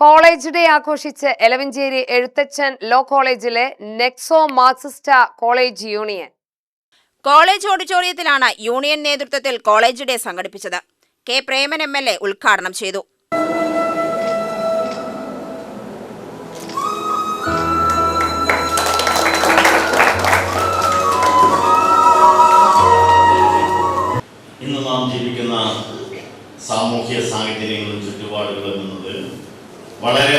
College day ആഘോഷിച്ച് Elavanchery Ezhuthachan law കോളേജിലെ നെക്സോ മാർക്സിസ്റ്റ college union. College ഓഡിറ്റോറിയത്തിലാണ് യൂണിയൻ നേതൃത്വത്തിൽ കോളേജ് ഡേ സംഘടിപ്പിച്ചത്. കെ പ്രേമൻ MLA ഉദ്ഘാടനം ചെയ്തു. ഇന്ന് നാം ജീവിക്കുന്ന സാമൂഹ്യ സാഹചര്യങ്ങളും ചുറ്റുപാടുകളും എന്നത് വളരെ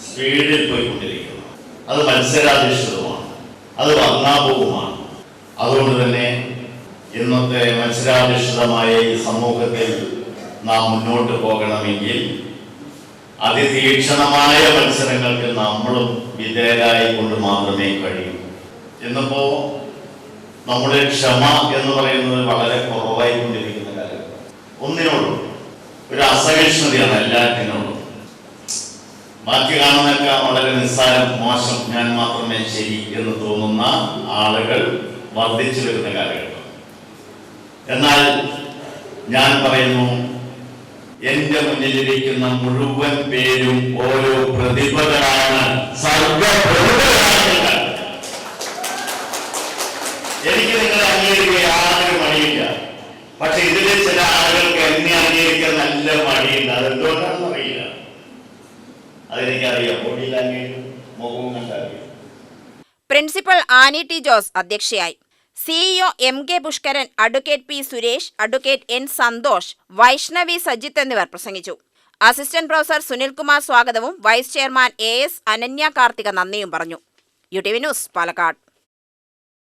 സ്പീഡിൽ പോയിക്കൊണ്ടിരിക്കുന്നു. അത് മത്സരാധിഷ്ഠിതമാണ്, അത് വർണ്ണാഭവുമാണ്. അതുകൊണ്ട് തന്നെ ഇന്നത്തെ മത്സരാധിഷ്ഠിതമായ ഈ സമൂഹത്തിൽ നാം മുന്നോട്ട് പോകണമെങ്കിൽ അതിതീക്ഷണമായ മത്സരങ്ങൾക്ക് നമ്മളും വിധേയരായി കൊണ്ട് മാത്രമേ കഴിയൂ. ഇന്നിപ്പോ നമ്മുടെ ക്ഷമ എന്ന് പറയുന്നത് വളരെ കുറവായിക്കൊണ്ടിരിക്കുന്ന കാര്യം. ഒന്നിനോടും ഒരു അസഹിഷ്ണുതയാണ് എല്ലാറ്റിനോടും. ബാക്കി കാണുന്നൊക്കെ വളരെ നിസ്സാരം, മോശം, ഞാൻ മാത്രമേ ശരി എന്ന് തോന്നുന്ന ആളുകൾ വർദ്ധിച്ചു വരുന്ന കാലഘട്ടം. എന്നാൽ ഞാൻ പറയുന്നു, എന്റെ മുന്നിലിരിക്കുന്ന മുഴുവൻ പേരും ഓരോ പ്രതിഭകളാണ്, സർവപ്രതിഭകളാണ്. എനിക്ക് നിങ്ങളെ അംഗീകരിക്കുക യാതൊരു മടിയില്ല. പക്ഷെ ഇതിലെ ചില ആളുകൾക്ക് എന്നെ അംഗീകരിക്കാൻ നല്ല മടിയുണ്ട്. അതെന്തുകൊണ്ടാണെന്ന് അറിയില്ല. അതെനിക്കറിയാം. ബോഡി ലാംഗ്വേജും മുഖവും കണ്ടറിയാം. പ്രിൻസിപ്പൽ ആനി ടി ജോസ് അധ്യക്ഷയായി. CEO MK Pushkaran, advocate P Suresh, advocate N Santhosh, Vaishnavi Sajith എന്നിവർ പ്രസംഗിച്ചു. അസിസ്റ്റന്റ് പ്രൊഫസർ സുനിൽകുമാർ സ്വാഗതവും vice chairman AS Ananya Karthika നന്ദിയും പറഞ്ഞു. UTV news, Palakkad.